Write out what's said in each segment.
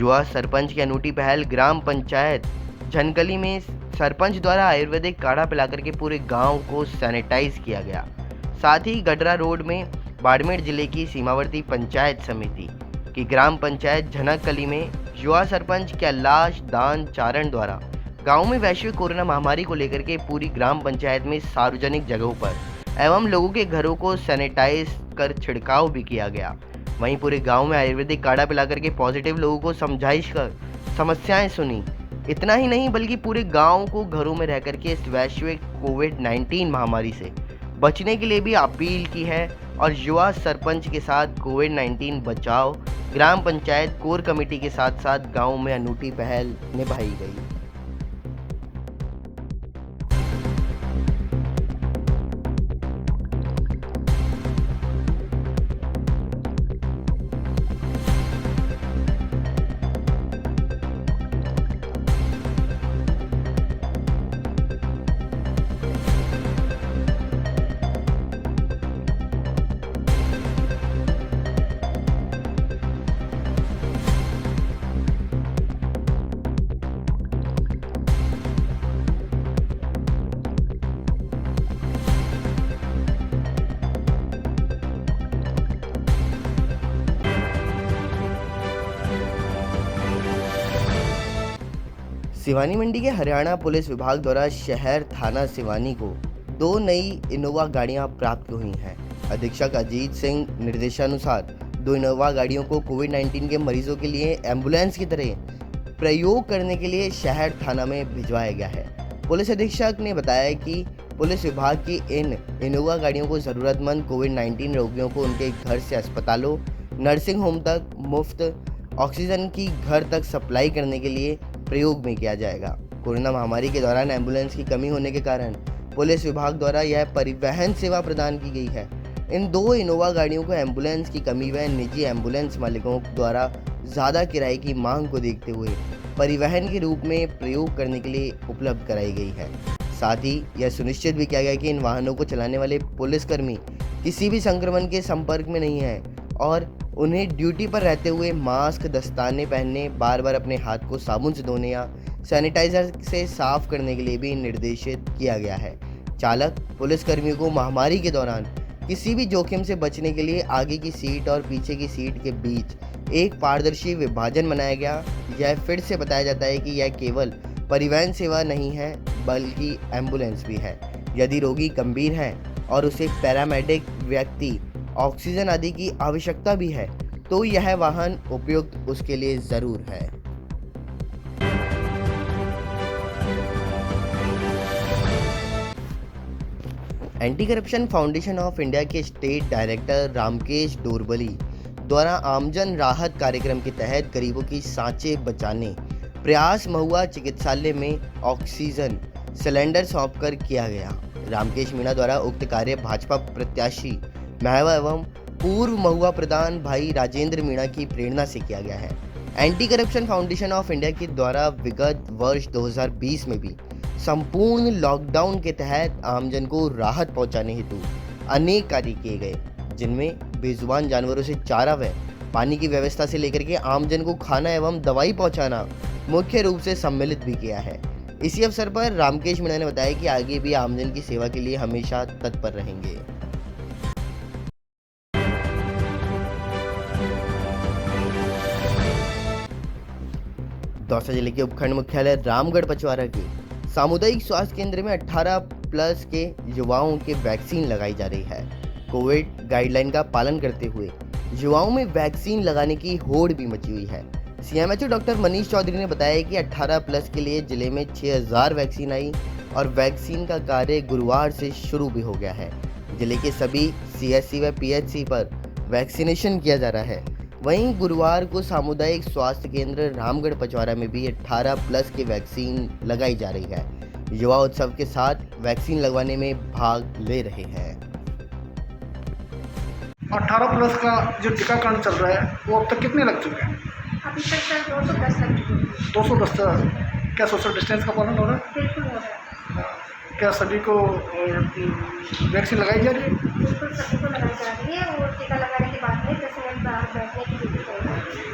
युवा सरपंच की अनूठी पहल। ग्राम पंचायत झनकली में सरपंच द्वारा आयुर्वेदिक काढ़ा पिलाकर के पूरे गांव को सैनिटाइज किया गया। साथ ही गडरा रोड में बाड़मेर जिले की सीमावर्ती पंचायत समिति की ग्राम पंचायत झनकली में युवा सरपंच कैलाश दान चारण द्वारा गांव में वैश्विक कोरोना महामारी को लेकर के पूरी ग्राम पंचायत में सार्वजनिक जगहों पर एवं लोगों के घरों को सैनिटाइज कर छिड़काव भी किया गया। वहीं पूरे गांव में आयुर्वेदिक काढ़ा पिलाकर के पॉजिटिव लोगों को समझाइश कर समस्याएं सुनी। इतना ही नहीं बल्कि पूरे गांव को घरों में रह करके इस वैश्विक कोविड-19 महामारी से बचने के लिए भी अपील की है और युवा सरपंच के साथ कोविड-19 बचाव ग्राम पंचायत कोर कमेटी के साथ साथ गांव में अनूठी पहल निभाई गई। सिवानी मंडी के हरियाणा पुलिस विभाग द्वारा शहर थाना सिवानी को 2 नई इनोवा गाड़ियां प्राप्त हुई हैं। अधीक्षक अजीत सिंह निर्देशानुसार 2 इनोवा गाड़ियों को कोविड-19 के मरीजों के लिए एम्बुलेंस की तरह प्रयोग करने के लिए शहर थाना में भिजवाया गया है। पुलिस अधीक्षक ने बताया कि पुलिस विभाग की इन इनोवा गाड़ियों को ज़रूरतमंद कोविड-19 रोगियों को उनके घर से अस्पतालों, नर्सिंग होम तक मुफ्त ऑक्सीजन की घर तक सप्लाई करने के लिए प्रयोग में किया जाएगा। कोरोना महामारी के दौरान एम्बुलेंस की कमी होने के कारण पुलिस विभाग द्वारा यह परिवहन सेवा प्रदान की गई है। इन 2 इनोवा गाड़ियों को एम्बुलेंस की कमी व निजी एम्बुलेंस मालिकों द्वारा ज़्यादा किराए की मांग को देखते हुए परिवहन के रूप में प्रयोग करने के लिए उपलब्ध कराई गई है। साथ ही यह सुनिश्चित भी किया गया कि इन वाहनों को चलाने वाले पुलिसकर्मी किसी भी संक्रमण के संपर्क में नहीं हैं और उन्हें ड्यूटी पर रहते हुए मास्क, दस्ताने पहनने, बार बार अपने हाथ को साबुन से धोने या सैनिटाइजर से साफ करने के लिए भी निर्देशित किया गया है। चालक पुलिसकर्मियों को महामारी के दौरान किसी भी जोखिम से बचने के लिए आगे की सीट और पीछे की सीट के बीच एक पारदर्शी विभाजन बनाया गया। यह फिर से बताया जाता है कि यह केवल परिवहन सेवा नहीं है बल्कि एम्बुलेंस भी है। यदि रोगी गंभीर है और उसे पैरामेडिक व्यक्ति ऑक्सीजन आदि की आवश्यकता भी है तो यह वाहन उपयुक्त उसके लिए जरूर है। Anti corruption foundation of India के स्टेट डायरेक्टर रामकेश डोरबली द्वारा आमजन राहत कार्यक्रम के तहत गरीबों की सांचें बचाने प्रयास महुआ चिकित्सालय में ऑक्सीजन सिलेंडर सौंपकर किया गया। रामकेश मीणा द्वारा उक्त कार्य भाजपा प्रत्याशी महवा एवं पूर्व महुआ प्रधान भाई राजेंद्र मीणा की प्रेरणा से किया गया है। Anti corruption foundation of India के द्वारा विगत वर्ष 2020 में भी संपूर्ण लॉकडाउन के तहत आमजन को राहत पहुंचाने हेतु अनेक कार्य किए गए, जिनमें बेजुबान जानवरों से चारा व पानी की व्यवस्था से लेकर के आमजन को खाना एवं दवाई पहुंचाना मुख्य रूप से सम्मिलित भी किया है। इसी अवसर पर रामकेश मीणा ने बताया कि आगे भी आमजन की सेवा के लिए हमेशा तत्पर रहेंगे। दौसा जिले के उपखंड मुख्यालय रामगढ़ पचवारा के सामुदायिक स्वास्थ्य केंद्र में 18+ के युवाओं के वैक्सीन लगाई जा रही है। कोविड गाइडलाइन का पालन करते हुए युवाओं में वैक्सीन लगाने की होड़ भी मची हुई है। सीएमएचओ डॉक्टर मनीष चौधरी ने बताया कि 18+ के लिए जिले में 6000 वैक्सीन आई और वैक्सीन का कार्य गुरुवार से शुरू भी हो गया है। जिले के सभी सीएचसी व पीएचसी पर वैक्सीनेशन किया जा रहा है। वहीं गुरुवार को सामुदायिक स्वास्थ्य केंद्र रामगढ़ पचवारा में भी 18+ की वैक्सीन लगाई जा रही है। युवा उत्सव के साथ वैक्सीन लगवाने में भाग ले रहे हैं। 18+ का जो टीकाकरण चल रहा है वो अब तक कितने लग चुके हैं? अभी तक सर 210 लग चुके हैं। 210। क्या सोशल डिस्टेंस का पालन हो रहा है? बिल्कुल हो रहा है। क्या सभी को वैक्सीन लगाई जा रही है? बिल्कुल सभी को लगाई जा रही है और टीका लगाने के बाद में 10 मिनट बाहर बैठने की ड्यूटी चाहिए।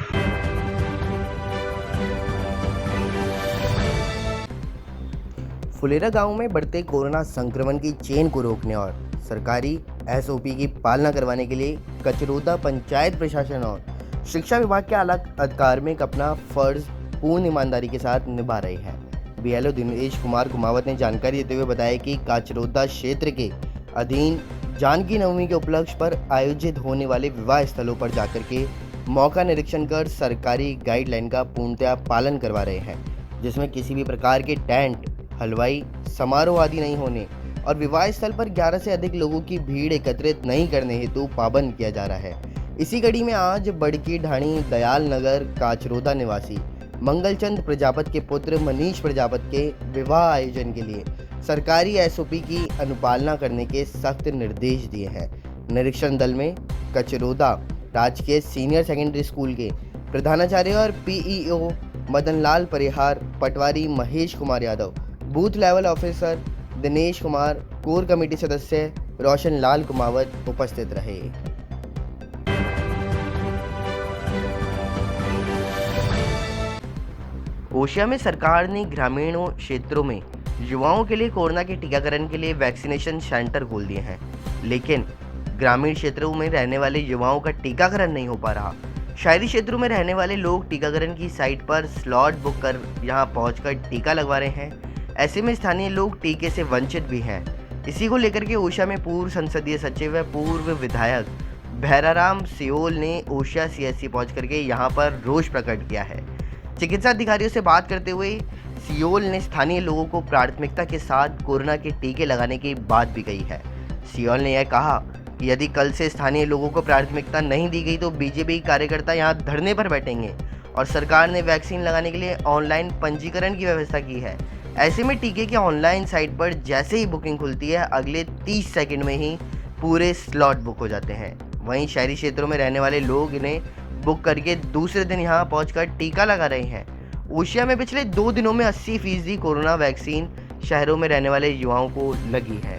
फुलेरा गांव में बढ़ते कोरोना संक्रमण की चेन को रोकने और सरकारी एसओपी की पालना करवाने के लिए कचरौदा पंचायत प्रशासन और शिक्षा विभाग के आला कार्मिक अपना फर्ज पूर्ण ईमानदारी के साथ निभा रहे हैं। बीएलओ दिनेश कुमार कुमावत ने जानकारी देते हुए बताया कि काचरौदा क्षेत्र के अधीन जानकी नवमी के उपलक्ष्य पर आयोजित होने वाले विवाह स्थलों पर जाकर के मौका निरीक्षण कर सरकारी गाइडलाइन का पूर्णतया पालन करवा रहे हैं, जिसमें किसी भी प्रकार के टेंट, हलवाई समारोह आदि नहीं होने और विवाह स्थल पर 11 से अधिक लोगों की भीड़ एकत्रित नहीं करने हेतु पाबंद किया जा रहा है। इसी कड़ी में आज बड़की ढाणी दयाल नगर काचरौदा निवासी मंगलचंद प्रजापत के पुत्र मनीष प्रजापत के विवाह आयोजन के लिए सरकारी एसओपी की अनुपालना करने के सख्त निर्देश दिए हैं। निरीक्षण दल में कचरौदा राजकीय सीनियर सेकेंडरी स्कूल के प्रधानाचार्य और PEO Madanlal Parihar, patwari Mahesh Kumar Yadav, booth level officer Dinesh Kumar, core committee सदस्य रोशन लाल कुमावत उपस्थित रहे। ओशिया में सरकार ने ग्रामीणों क्षेत्रों में युवाओं के लिए कोरोना के टीकाकरण के लिए वैक्सीनेशन सेंटर खोल दिए हैं, लेकिन ग्रामीण क्षेत्रों में रहने वाले युवाओं का टीकाकरण नहीं हो पा रहा। शहरी क्षेत्रों में रहने वाले लोग टीकाकरण की साइट पर स्लॉट बुक कर यहां पहुंचकर टीका लगवा रहे हैं। ऐसे में स्थानीय लोग टीके से वंचित भी हैं। इसी को लेकर के ओशिया में पूर्व संसदीय सचिव व पूर्व विधायक भैराराम सियोल ने ओशिया सीएससी पहुंच करके यहां पर रोष प्रकट किया है। चिकित्सा अधिकारियों से बात करते हुए सियोल ने स्थानीय लोगों को प्राथमिकता के साथ कोरोना के टीके लगाने की बात भी कही है। सियोल ने यह कहा कि यदि कल से स्थानीय लोगों को प्राथमिकता नहीं दी गई तो बीजेपी कार्यकर्ता यहां धरने पर बैठेंगे और सरकार ने वैक्सीन लगाने के लिए ऑनलाइन पंजीकरण की व्यवस्था की है। ऐसे में टीके की ऑनलाइन साइट पर जैसे ही बुकिंग खुलती है, अगले 30 सेकंड में ही पूरे स्लॉट बुक हो जाते हैं। वहीं शहरी क्षेत्रों में रहने वाले लोग इन्हें बुक करके दूसरे दिन यहां पहुंचकर टीका लगा रहे हैं। ओशिया में पिछले 2 दिनों में 80% कोरोना वैक्सीन शहरों में रहने वाले युवाओं को लगी है।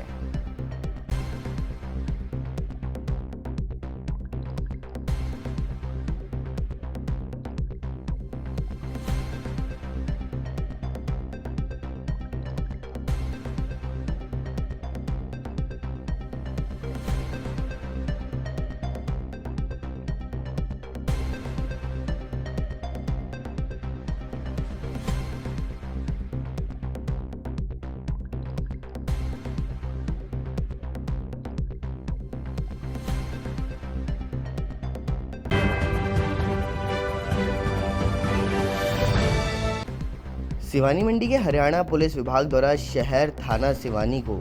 सिवानी मंडी के हरियाणा पुलिस विभाग द्वारा शहर थाना सिवानी को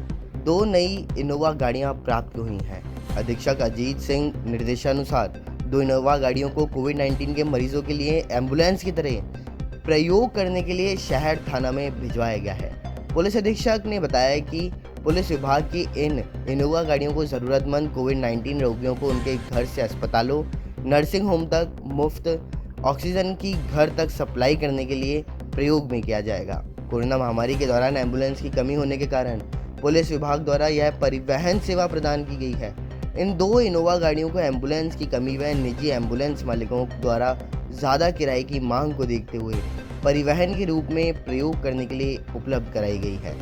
2 नई इनोवा गाड़ियां प्राप्त हुई हैं। अधीक्षक अजीत सिंह निर्देशानुसार 2 इनोवा गाड़ियों को कोविड-19 के मरीजों के लिए एम्बुलेंस की तरह प्रयोग करने के लिए शहर थाना में भिजवाया गया है। पुलिस अधीक्षक ने बताया कि पुलिस विभाग की इन इनोवा गाड़ियों को ज़रूरतमंद कोविड-19 रोगियों को उनके घर से अस्पतालों, नर्सिंग होम तक मुफ्त ऑक्सीजन की घर तक सप्लाई करने के लिए प्रयोग में किया जाएगा। कोरोना महामारी के दौरान एम्बुलेंस की कमी होने के कारण पुलिस विभाग द्वारा यह परिवहन सेवा प्रदान की गई है। इन 2 इनोवा गाड़ियों को एम्बुलेंस की कमी व निजी एम्बुलेंस मालिकों द्वारा ज़्यादा किराए की मांग को देखते हुए परिवहन के रूप में प्रयोग करने के लिए उपलब्ध कराई गई है।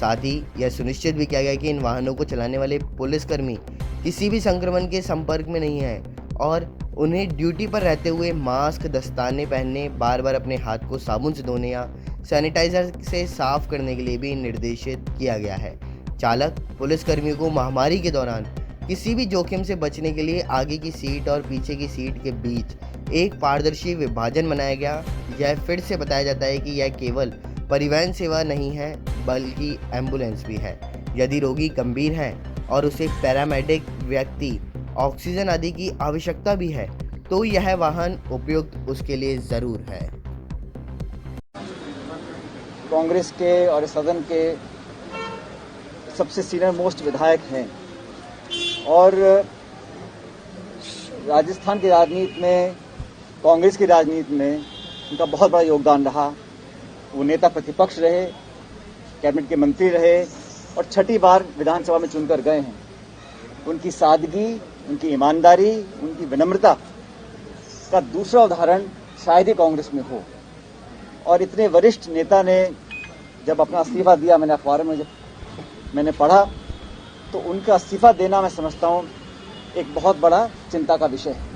साथ ही यह सुनिश्चित भी किया गया कि इन वाहनों को चलाने वाले पुलिसकर्मी किसी भी संक्रमण के संपर्क में नहीं हैं और उन्हें ड्यूटी पर रहते हुए मास्क, दस्ताने पहनने, बार बार अपने हाथ को साबुन से धोने या सैनिटाइजर से साफ करने के लिए भी निर्देशित किया गया है। चालक पुलिसकर्मियों को महामारी के दौरान किसी भी जोखिम से बचने के लिए आगे की सीट और पीछे की सीट के बीच एक पारदर्शी विभाजन बनाया गया। यह फिर से बताया जाता है कि यह केवल परिवहन सेवा नहीं है बल्कि एम्बुलेंस भी है। यदि रोगी गंभीर है और उसे पैरामेडिक व्यक्ति ऑक्सीजन आदि की आवश्यकता भी है तो यह वाहन उपयुक्त उसके लिए ज़रूर है। कांग्रेस के और सदन के सबसे सीनियर मोस्ट विधायक हैं और राजस्थान की राजनीति में, कांग्रेस की राजनीति में उनका बहुत बड़ा योगदान रहा। वो नेता प्रतिपक्ष रहे, कैबिनेट के मंत्री रहे और 6ठी बार विधानसभा में चुनकर गए हैं। उनकी सादगी, उनकी ईमानदारी, उनकी विनम्रता का दूसरा उदाहरण शायद ही कांग्रेस में हो। और इतने वरिष्ठ नेता ने जब अपना इस्तीफा दिया, मैंने अखबार में जब मैंने पढ़ा तो उनका इस्तीफा देना मैं समझता हूँ एक बहुत बड़ा चिंता का विषय है।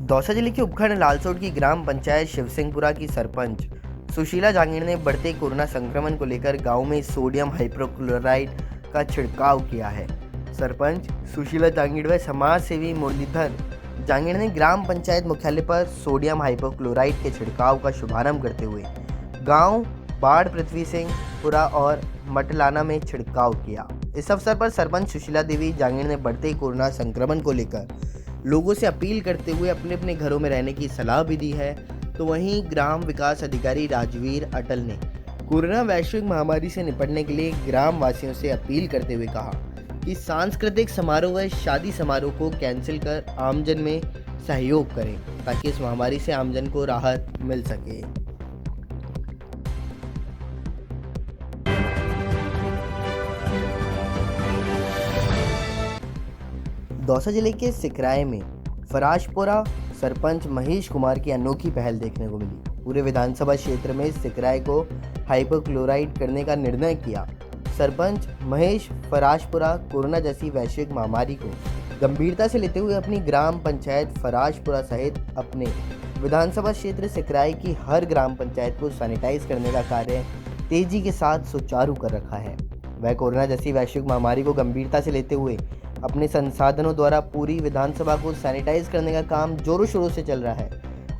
दौसा जिले के उपखंड लालसोट की ग्राम पंचायत शिवसिंहपुरा की सरपंच सुशीला जांगीड़ ने बढ़ते कोरोना संक्रमण को लेकर गांव में सोडियम हाइपोक्लोराइड का छिड़काव किया है। सरपंच सुशीला जांगीड़ व समाज सेवी मुरलीधर जांगीड़ ने ग्राम पंचायत मुख्यालय पर सोडियम हाइपोक्लोराइड के छिड़काव का शुभारंभ करते हुए गांव बाढ़ पृथ्वी सिंहपुरा और मटलाना में छिड़काव किया। इस अवसर पर सरपंच सुशीला देवी जांगीड़ ने बढ़ते कोरोना संक्रमण को लेकर लोगों से अपील करते हुए अपने अपने घरों में रहने की सलाह भी दी है। तो वहीं ग्राम विकास अधिकारी राजवीर अटल ने कोरोना वैश्विक महामारी से निपटने के लिए ग्राम वासियों से अपील करते हुए कहा कि सांस्कृतिक समारोह व शादी समारोह को कैंसिल कर आमजन में सहयोग करें ताकि इस महामारी से आमजन को राहत मिल सके। दौसा जिले के सिकराय में फराशपुरा सरपंच महेश कुमार की अनोखी पहल देखने को मिली। पूरे विधानसभा क्षेत्र में सिकराय को हाइपोक्लोराइड करने का निर्णय किया। सरपंच महेश फराशपुरा कोरोना जैसी वैश्विक महामारी को गंभीरता से लेते हुए अपनी ग्राम पंचायत फराशपुरा सहित अपने विधानसभा क्षेत्र सिकराय की हर ग्राम पंचायत को सैनिटाइज करने का कार्य तेजी के साथ सुचारू कर रखा है। वह कोरोना जैसी वैश्विक महामारी को गंभीरता से लेते हुए अपने संसाधनों द्वारा पूरी विधानसभा को सैनिटाइज करने का काम जोरों शोरों से चल रहा है।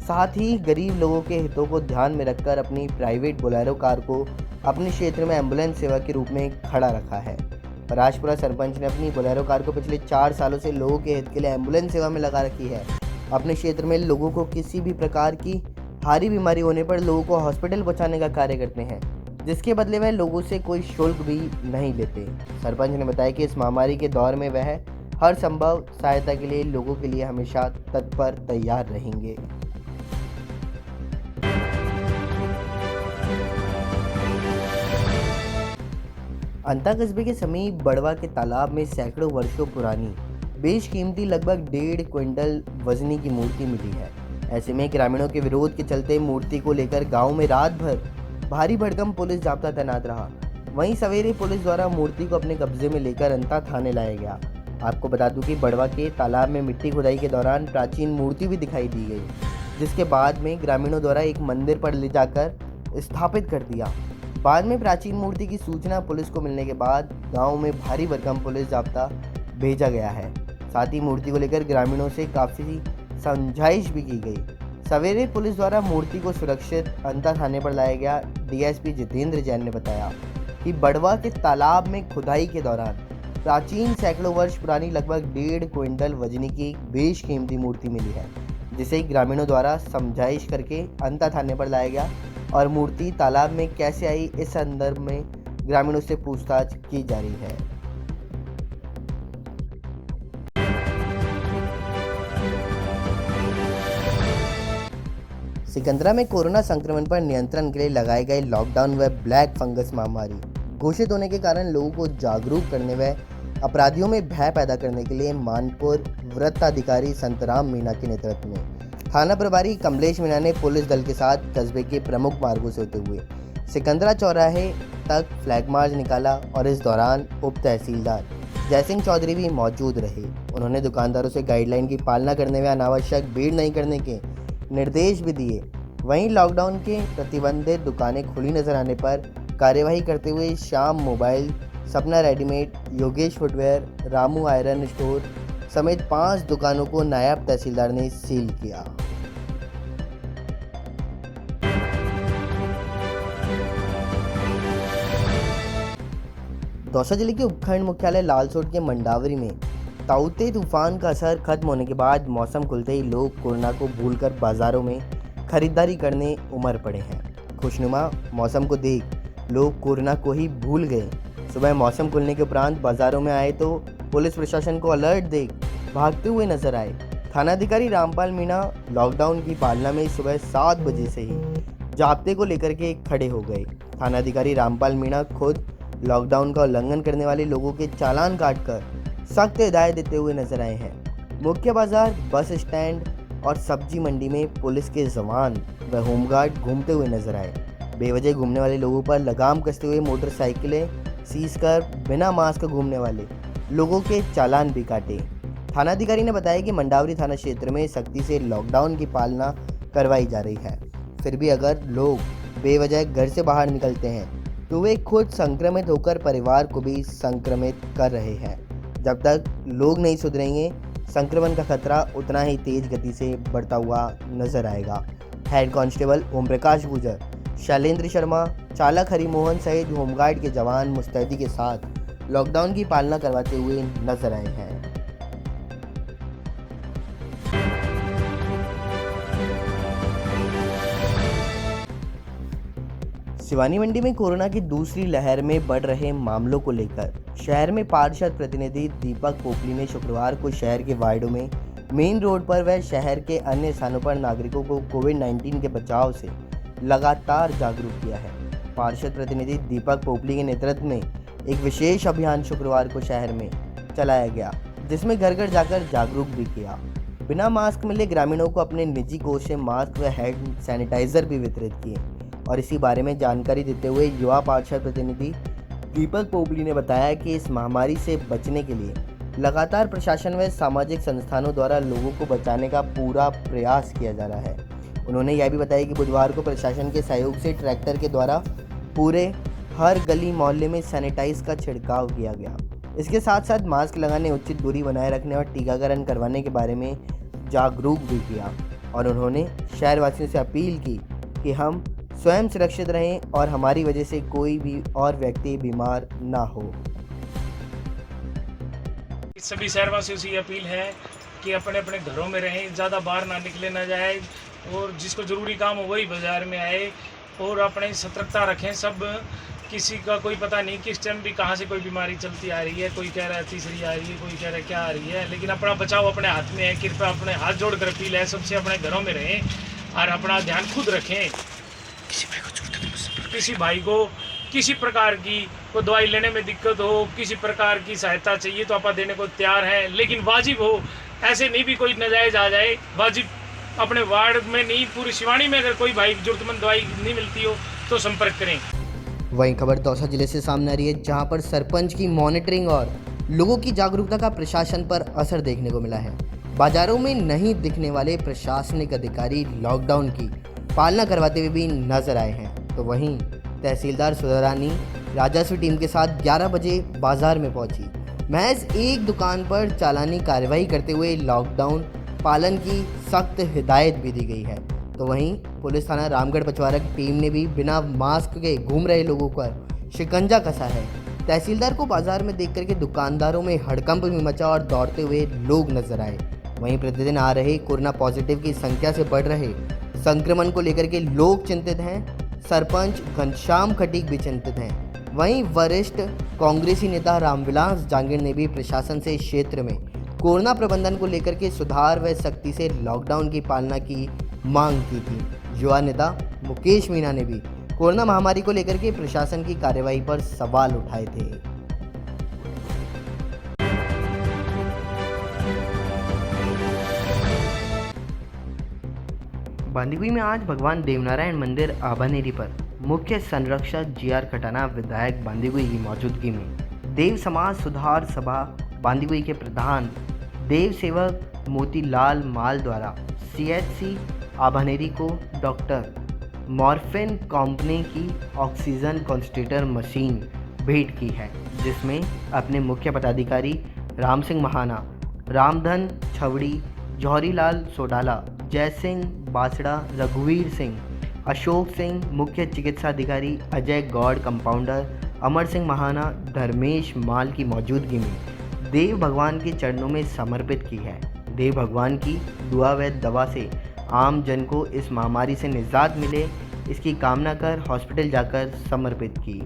साथ ही गरीब लोगों के हितों को ध्यान में रखकर अपनी प्राइवेट बोलेरो कार को अपने क्षेत्र में एम्बुलेंस सेवा के रूप में खड़ा रखा है। फराशपुरा सरपंच ने अपनी बोलेरो कार को पिछले 4 सालों से लोगों के हित के लिए एम्बुलेंस सेवा में लगा रखी है। अपने क्षेत्र में लोगों को किसी भी प्रकार की भारी बीमारी होने पर लोगों को हॉस्पिटल पहुंचाने का कार्य करते हैं, जिसके बदले वह लोगों से कोई शुल्क भी नहीं लेते। सरपंच ने बताया कि इस महामारी के दौर में वह हर संभव सहायता के लिए लोगों के लिए हमेशा तत्पर तैयार रहेंगे। अंता कस्बे के समीप बड़वा के तालाब में सैकड़ों वर्षों पुरानी बेशकीमती लगभग 1.5 क्विंटल वजनी की मूर्ति मिली है। ऐसे में ग्रामीणों के विरोध के चलते मूर्ति को लेकर गांव में रात भर भारी भड़कम पुलिस जाब्ता तैनात रहा। वहीं सवेरे पुलिस द्वारा मूर्ति को अपने कब्जे में लेकर अंता थाने लाया गया। आपको बता दूं कि बड़वा के तालाब में मिट्टी खुदाई के दौरान प्राचीन मूर्ति भी दिखाई दी गई, जिसके बाद में ग्रामीणों द्वारा एक मंदिर पर ले जाकर स्थापित कर दिया। बाद में प्राचीन मूर्ति की सूचना पुलिस को मिलने के बाद गाँव में भारी भरकम पुलिस जाब्ता भेजा गया है। साथ ही मूर्ति को लेकर ग्रामीणों से काफ़ी समझाइश भी की गई। सवेरे पुलिस द्वारा मूर्ति को सुरक्षित अंता थाने पर लाया गया। डीएसपी जितेंद्र जैन ने बताया कि बड़वा के तालाब में खुदाई के दौरान प्राचीन सैकड़ों वर्ष पुरानी लगभग 1.5 क्विंटल वजनी की बेशकीमती मूर्ति मिली है, जिसे ग्रामीणों द्वारा समझाइश करके अंता थाने पर लाया गया और मूर्ति तालाब में कैसे आई इस संदर्भ में ग्रामीणों से पूछताछ की जा रही है। सिकंदरा में कोरोना संक्रमण पर नियंत्रण के लिए लगाए गए लॉकडाउन व ब्लैक फंगस महामारी घोषित होने के कारण लोगों को जागरूक करने व अपराधियों में भय पैदा करने के लिए मानपुर वृत्ताधिकारी संतराम मीणा के नेतृत्व में थाना प्रभारी कमलेश मीणा ने पुलिस दल के साथ कस्बे के प्रमुख मार्गों से होते हुए सिकंदरा चौराहे तक फ्लैग मार्च निकाला और इस दौरान उप तहसीलदार जयसिंह चौधरी भी मौजूद रहे। उन्होंने दुकानदारों से गाइडलाइन की पालना करने व अनावश्यक भीड़ नहीं करने के निर्देश भी दिए। वहीं लॉकडाउन के प्रतिबंधित दुकानें खुली नजर आने पर कार्यवाही करते हुए श्याम मोबाइल, सपना readymade, Yogesh footwear, Ramu iron store समेत 5 दुकानों को नायब तहसीलदार ने सील किया। दौसा जिले के उपखंड मुख्यालय लालसोट के मंडावरी में ताउते तूफान का असर खत्म होने के बाद मौसम खुलते ही लोग कोरोना को भूलकर बाजारों में खरीदारी करने उमड़ पड़े हैं। खुशनुमा मौसम को देख लोग कोरोना को ही भूल गए। सुबह मौसम खुलने के उपरांत बाजारों में आए तो पुलिस प्रशासन को अलर्ट देख भागते हुए नजर आए। थानाधिकारी रामपाल मीणा लॉकडाउन की पालना में सुबह 7 बजे से ही जाब्ते को लेकर के खड़े हो गए। थानाधिकारी रामपाल मीणा खुद लॉकडाउन का उल्लंघन करने वाले लोगों के चालान काटकर सख्त हिदायत देते हुए नजर आए हैं। मुख्य बाजार, बस स्टैंड और सब्जी मंडी में पुलिस के जवान व होमगार्ड घूमते हुए नजर आए। बेवजह घूमने वाले लोगों पर लगाम कसते हुए मोटरसाइकिलें सीज कर बिना मास्क घूमने वाले लोगों के चालान भी काटे। थानाधिकारी ने बताया कि मंडावरी थाना क्षेत्र में सख्ती से लॉकडाउन की पालना करवाई जा रही है। फिर भी अगर लोग बेवजह घर से बाहर निकलते हैं तो वे खुद संक्रमित होकर परिवार को भी संक्रमित कर रहे हैं। जब तक लोग नहीं सुधरेंगे, संक्रमण का खतरा उतना ही तेज गति से बढ़ता हुआ नजर आएगा। हेड कांस्टेबल ओम प्रकाश गुजर, शैलेंद्र शर्मा, चालक हरिमोहन सहित होमगार्ड के जवान मुस्तैदी के साथ लॉकडाउन की पालना करवाते हुए नजर आए हैं। सिवानी मंडी में कोरोना की दूसरी लहर में बढ़ रहे मामलों को लेकर शहर में पार्षद प्रतिनिधि दीपक पोपली ने शुक्रवार को शहर के वार्डों में, मेन रोड पर व शहर के अन्य स्थानों पर नागरिकों को कोविड-19 के बचाव से लगातार जागरूक किया है। पार्षद प्रतिनिधि दीपक पोपली के नेतृत्व में एक विशेष अभियान शुक्रवार को शहर में चलाया गया, जिसमें घर घर जाकर जागरूक भी किया। बिना मास्क मिले ग्रामीणों को अपने निजी कोष से मास्क व हैंड सैनिटाइजर भी वितरित किए। और इसी बारे में जानकारी देते हुए युवा पार्षद प्रतिनिधि दीपक पोपली ने बताया कि इस महामारी से बचने के लिए लगातार प्रशासन व सामाजिक संस्थानों द्वारा लोगों को बचाने का पूरा प्रयास किया जा रहा है। उन्होंने यह भी बताया कि बुधवार को प्रशासन के सहयोग से ट्रैक्टर के द्वारा पूरे हर गली मोहल्ले में सैनिटाइज का छिड़काव किया गया। इसके साथ साथ मास्क लगाने, उचित दूरी बनाए रखने और टीकाकरण करवाने के बारे में जागरूक भी किया। और उन्होंने शहरवासियों से अपील की कि हम स्वयं सुरक्षित रहें और हमारी वजह से कोई भी और व्यक्ति बीमार ना हो। सभी शहरवासियों से ये अपील है कि अपने अपने घरों में रहें, ज़्यादा बाहर ना निकले ना जाए और जिसको ज़रूरी काम हो वही बाज़ार में आए और अपने सतर्कता रखें। सब किसी का कोई पता नहीं किस टाइम भी कहाँ से कोई बीमारी चलती आ रही है। कोई कह रहा है तीसरी आ रही है, कोई कह रहा है क्या आ रही है, लेकिन अपना बचाव अपने हाथ में है। कृपया अपने हाथ जोड़कर अपील है सबसे, अपने घरों में रहें और अपना ध्यान खुद रखें। किसी भाई को किसी प्रकार की को दवाई लेने में दिक्कत हो, किसी प्रकार की सहायता चाहिए तो आप देने को तैयार हैं, लेकिन वाजिब हो। ऐसे नहीं भी कोई नाजायज आ जाए, वाजिब अपने वार्ड में नहीं पूरी शिवानी में अगर कोई भाई जरूरतमंद दवाई नहीं मिलती हो तो संपर्क करें। वहीं खबर दौसा जिले से सामने आ रही है, जहां पर सरपंच की मॉनिटरिंग और लोगों की जागरूकता का प्रशासन पर असर देखने को मिला है। बाजारों में नहीं दिखने वाले प्रशासनिक अधिकारी लॉकडाउन की पालना करवाते हुए भी नजर आए हैं। तो वहीं तहसीलदार सुधारानी राजस्व टीम के साथ 11 बजे बाजार में पहुंची। महज एक दुकान पर चालानी कार्रवाई करते हुए लॉकडाउन पालन की सख्त हिदायत भी दी गई है। तो वहीं पुलिस थाना रामगढ़ पचवारा की टीम ने भी बिना मास्क के घूम रहे लोगों पर शिकंजा कसा है। तहसीलदार को बाजार में देख करके दुकानदारों में हड़कंप भी मचा और दौड़ते हुए लोग नजर आए। वहीं प्रतिदिन आ रहे कोरोना पॉजिटिव की संख्या से बढ़ रहे संक्रमण को लेकर के लोग चिंतित हैं। सरपंच घनश्याम खटीक भी चिंतित हैं। वहीं वरिष्ठ कांग्रेसी नेता रामविलास जांगिड़ ने भी प्रशासन से क्षेत्र में कोरोना प्रबंधन को लेकर के सुधार व सख्ती से लॉकडाउन की पालना की मांग की थी। युवा नेता मुकेश मीणा ने भी कोरोना महामारी को लेकर के प्रशासन की कार्रवाई पर सवाल उठाए थे। बांदीकुई में आज भगवान देवनारायण मंदिर आभानेरी पर मुख्य संरक्षक जी.आर. खटाना विधायक बांदीकुई की मौजूदगी में देव समाज सुधार सभा बांदीकुई के प्रधान देव सेवक मोतीलाल माल द्वारा CHC आभानेरी को डॉक्टर मॉर्फिन कंपनी की ऑक्सीजन कंसंट्रेटर मशीन भेंट की है, जिसमें अपने मुख्य पदाधिकारी राम सिंह महाना, रामधन छवड़ी, जौहरीलाल सोडाला, जय सिंह बासड़ा, रघुवीर सिंह, अशोक सिंह, मुख्य चिकित्सा अधिकारी अजय गौड़, कंपाउंडर अमर सिंह महाना, धर्मेश माल की मौजूदगी में देव भगवान के चरणों में समर्पित की है। देव भगवान की दुआ व दवा से आम जन को इस महामारी से निजात मिले, इसकी कामना कर हॉस्पिटल जाकर समर्पित की।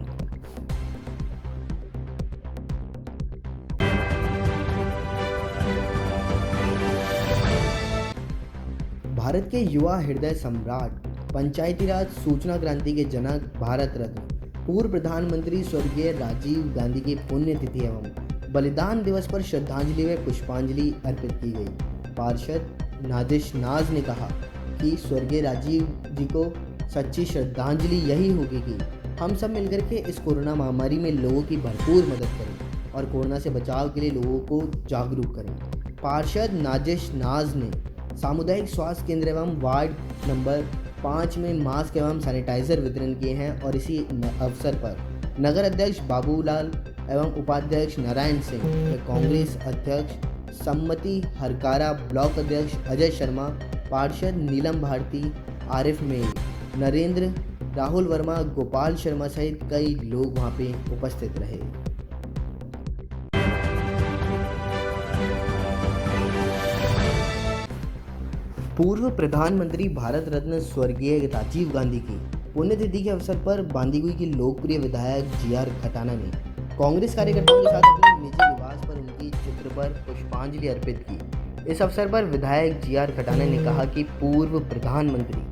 भारत के युवा हृदय सम्राट, पंचायती राज सूचना क्रांति के जनक, भारत रत्न पूर्व प्रधानमंत्री स्वर्गीय राजीव गांधी की पुण्यतिथि एवं बलिदान दिवस पर श्रद्धांजलि व पुष्पांजलि अर्पित की गई। पार्षद नादिश नाज ने कहा कि स्वर्गीय राजीव जी को सच्ची श्रद्धांजलि यही होगी कि हम सब मिलकर के इस कोरोना महामारी में लोगों की भरपूर मदद करें और कोरोना से बचाव के लिए लोगों को जागरूक करें। पार्षद नाजिश नाज ने सामुदायिक स्वास्थ्य केंद्र एवं वार्ड नंबर 5 में मास्क एवं सैनिटाइजर वितरण किए हैं और इसी अवसर पर नगर अध्यक्ष बाबूलाल एवं उपाध्यक्ष नारायण सिंह, कांग्रेस अध्यक्ष सम्मति हरकारा, ब्लॉक अध्यक्ष अजय शर्मा, पार्षद नीलम भारती, आरिफ मेर, नरेंद्र, राहुल वर्मा, गोपाल शर्मा सहित कई लोग वहां पे उपस्थित रहे। पूर्व प्रधानमंत्री भारत रत्न स्वर्गीय राजीव गांधी की पुण्यतिथि के अवसर पर बांदीकुई की लोकप्रिय विधायक GR खटाना ने कांग्रेस कार्यकर्ताओं के साथ अपने निजी निवास पर उनकी चित्र पर पुष्पांजलि अर्पित की। इस अवसर पर विधायक GR खटाना ने कहा कि पूर्व प्रधानमंत्री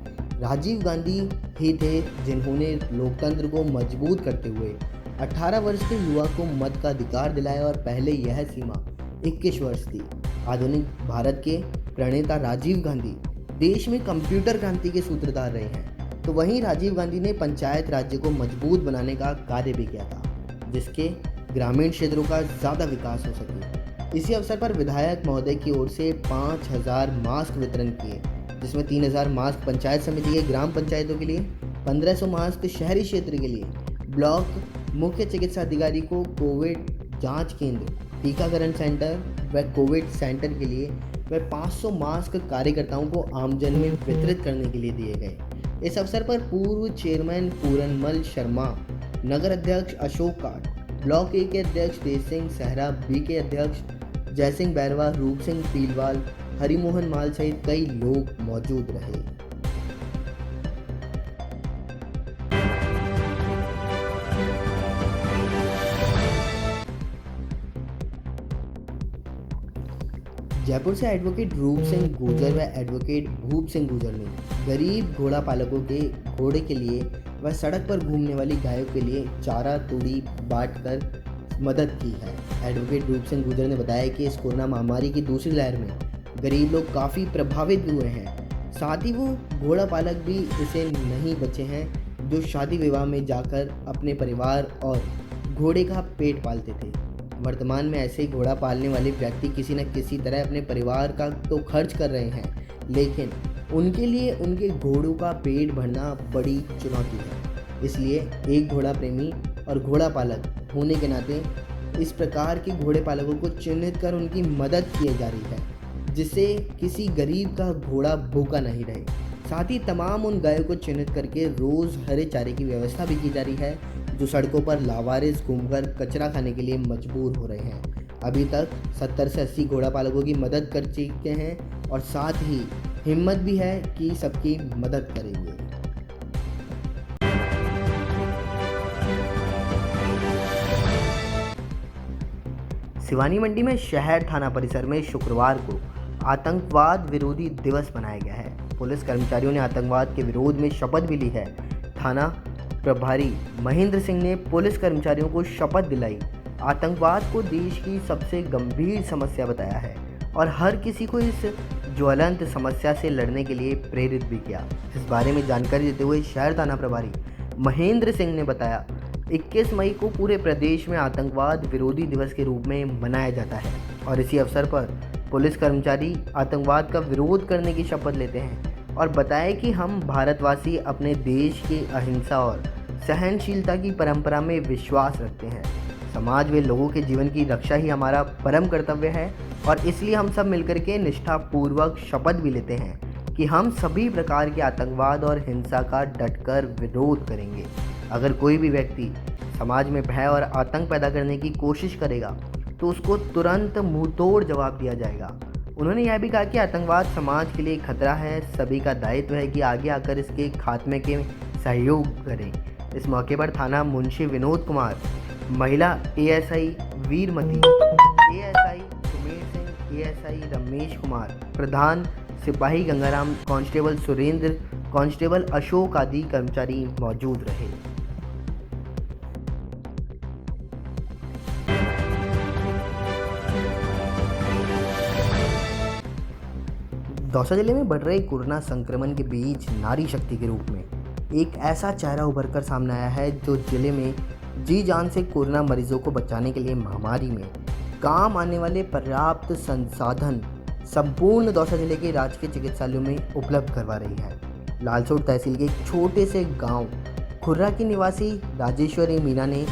राजीव गांधी ही थे जिन्होंने लोकतंत्र को मजबूत करते हुए 18 वर्ष के युवा को मत का अधिकार दिलाया और पहले यह सीमा 21 वर्ष थी। आधुनिक भारत के प्रणेता राजीव गांधी देश में कंप्यूटर क्रांति के सूत्रधार रहे हैं, तो वहीं राजीव गांधी ने पंचायत राज्य को मजबूत बनाने का कार्य भी किया था, जिसके ग्रामीण क्षेत्रों का ज़्यादा विकास हो सके। इसी अवसर पर विधायक महोदय की ओर से 5000 मास्क वितरण किए, जिसमें 3000 मास्क पंचायत समिति के ग्राम पंचायतों के लिए, 1500 मास्क शहरी क्षेत्र के लिए, ब्लॉक मुख्य चिकित्सा अधिकारी को कोविड जांच केंद्र, टीकाकरण सेंटर व कोविड सेंटर के लिए व 500 मास्क कार्यकर्ताओं को आमजन में वितरित करने के लिए दिए गए। इस अवसर पर पूर्व चेयरमैन पूरनमल शर्मा, नगर अध्यक्ष अशोक काट, ब्लॉक ए के अध्यक्ष तेज सिंह सहरा, बी के अध्यक्ष जयसिंह बैरवा, रूप सिंह पीलवाल, हरिमोहन माल सहित कई लोग मौजूद रहे। जयपुर से एडवोकेट रूप सिंह गुर्जर व एडवोकेट भूप सिंह गुर्जर ने गरीब घोड़ा पालकों के घोड़े के लिए व सड़क पर घूमने वाली गायों के लिए चारा तूड़ी बांटकर मदद की है। एडवोकेट रूप सिंह गुर्जर ने बताया कि इस कोरोना महामारी की दूसरी लहर में गरीब लोग काफ़ी प्रभावित भी हुए हैं, साथ ही वो घोड़ा पालक भी इससे नहीं बचे हैं जो शादी विवाह में जाकर अपने परिवार और घोड़े का पेट पालते थे। वर्तमान में ऐसे ही घोड़ा पालने वाले व्यक्ति किसी न किसी तरह अपने परिवार का तो खर्च कर रहे हैं, लेकिन उनके लिए उनके घोड़ों का पेट भरना बड़ी चुनौती है। इसलिए एक घोड़ा प्रेमी और घोड़ा पालक होने के नाते इस प्रकार के घोड़े पालकों को चिन्हित कर उनकी मदद की जा रही है, जिससे किसी गरीब का घोड़ा भूखा नहीं रहे। साथ ही तमाम उन गायों को चिन्हित करके रोज़ हरे चारे की व्यवस्था भी की जा रही है, जो सड़कों पर लावारिस घूमकर कचरा खाने के लिए मजबूर हो रहे हैं। अभी तक 70 से 80 घोड़ा पालकों की मदद कर चुके हैं और साथ ही हिम्मत भी है कि सबकी मदद करेंगे। सिवानी मंडी में शहर थाना परिसर में शुक्रवार को आतंकवाद विरोधी दिवस मनाया गया है। पुलिस कर्मचारियों ने आतंकवाद के विरोध में शपथ भी ली है। थाना प्रभारी महेंद्र सिंह ने पुलिस कर्मचारियों को शपथ दिलाई, आतंकवाद को देश की सबसे गंभीर समस्या बताया है और हर किसी को इस ज्वलंत समस्या से लड़ने के लिए प्रेरित भी किया। इस बारे में जानकारी देते हुए शहर थाना प्रभारी महेंद्र सिंह ने बताया, 21 मई को पूरे प्रदेश में आतंकवाद विरोधी दिवस के रूप में मनाया जाता है और इसी अवसर पर पुलिस कर्मचारी आतंकवाद का विरोध करने की शपथ लेते हैं और बताया कि हम भारतवासी अपने देश की अहिंसा और सहनशीलता की परंपरा में विश्वास रखते हैं। समाज में लोगों के जीवन की रक्षा ही हमारा परम कर्तव्य है और इसलिए हम सब मिलकर के निष्ठापूर्वक शपथ भी लेते हैं कि हम सभी प्रकार के आतंकवाद और हिंसा का डटकर विरोध करेंगे। अगर कोई भी व्यक्ति समाज में भय और आतंक पैदा करने की कोशिश करेगा तो उसको तुरंत मुंहतोड़ जवाब दिया जाएगा। उन्होंने यह भी कहा कि आतंकवाद समाज के लिए खतरा है, सभी का दायित्व है कि आगे आकर इसके खात्मे के सहयोग करें। इस मौके पर थाना मुंशी विनोद कुमार, महिला ASI Veermati, ASI Sumer Singh, ASI Ramesh Kumar, प्रधान सिपाही गंगाराम, कांस्टेबल सुरेंद्र, कांस्टेबल अशोक आदि कर्मचारी मौजूद रहे। दौसा जिले में बढ़ रहे कोरोना संक्रमण के बीच नारी शक्ति के रूप में एक ऐसा चेहरा उभर कर सामने आया है जो जिले में जी जान से कोरोना मरीजों को बचाने के लिए महामारी में काम आने वाले पर्याप्त संसाधन संपूर्ण दौसा जिले के राजकीय चिकित्सालयों में उपलब्ध करवा रही है। लालसोट तहसील के एक छोटे से गांव खुर्रा की निवासी राजेश्वरी मीना ने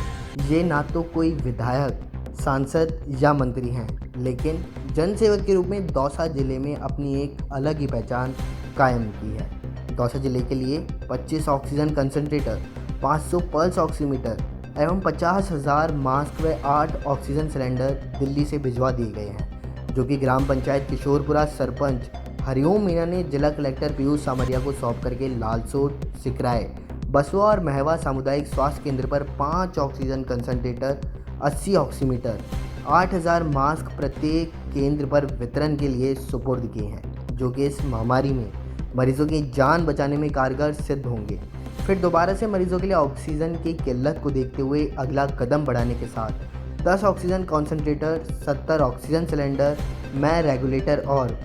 ये ना तो कोई विधायक, सांसद या मंत्री हैं, लेकिन जनसेवक के रूप में दौसा जिले में अपनी एक अलग ही पहचान कायम की है। दौसा जिले के लिए 25 ऑक्सीजन कंसंट्रेटर, 500 पल्स ऑक्सीमीटर एवं 50,000 मास्क व 8 ऑक्सीजन सिलेंडर दिल्ली से भिजवा दिए गए हैं, जो कि ग्राम पंचायत किशोरपुरा सरपंच हरिओम मीना ने जिला कलेक्टर पीयूष सामरिया को सौंप करके लालसोट, सिकराय, बसवा और महवा सामुदायिक स्वास्थ्य केंद्र पर 5 ऑक्सीजन कंसंट्रेटर, 80 ऑक्सीमीटर, 8,000 मास्क प्रत्येक केंद्र पर वितरण के लिए सुपुर्द किए हैं, जो कि इस महामारी में मरीजों की जान बचाने में कारगर सिद्ध होंगे। फिर दोबारा से मरीजों के लिए ऑक्सीजन की किल्लत को देखते हुए अगला कदम बढ़ाने के साथ 10 ऑक्सीजन कॉन्सेंट्रेटर, 70 ऑक्सीजन सिलेंडर, मैं रेगुलेटर और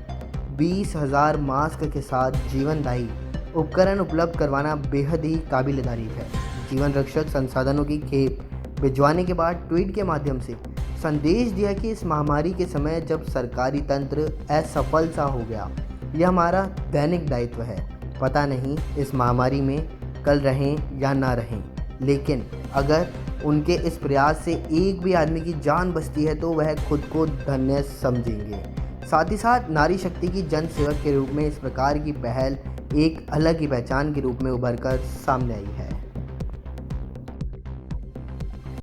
20,000 मास्क के साथ जीवनदायी उपकरण उपलब्ध करवाना बेहद ही काबिल तारीफ है। जीवन रक्षक संसाधनों की खेप भिजवाने के बाद ट्वीट के माध्यम से संदेश दिया कि इस महामारी के समय जब सरकारी तंत्र असफल सा हो गया, यह हमारा दैनिक दायित्व है। पता नहीं इस महामारी में कल रहें या ना रहें, लेकिन अगर उनके इस प्रयास से एक भी आदमी की जान बचती है तो वह खुद को धन्य समझेंगे। साथ ही साथ नारी शक्ति की जन सेवक के रूप में इस प्रकार की पहल एक अलग ही पहचान के रूप में उभर कर सामने आई है।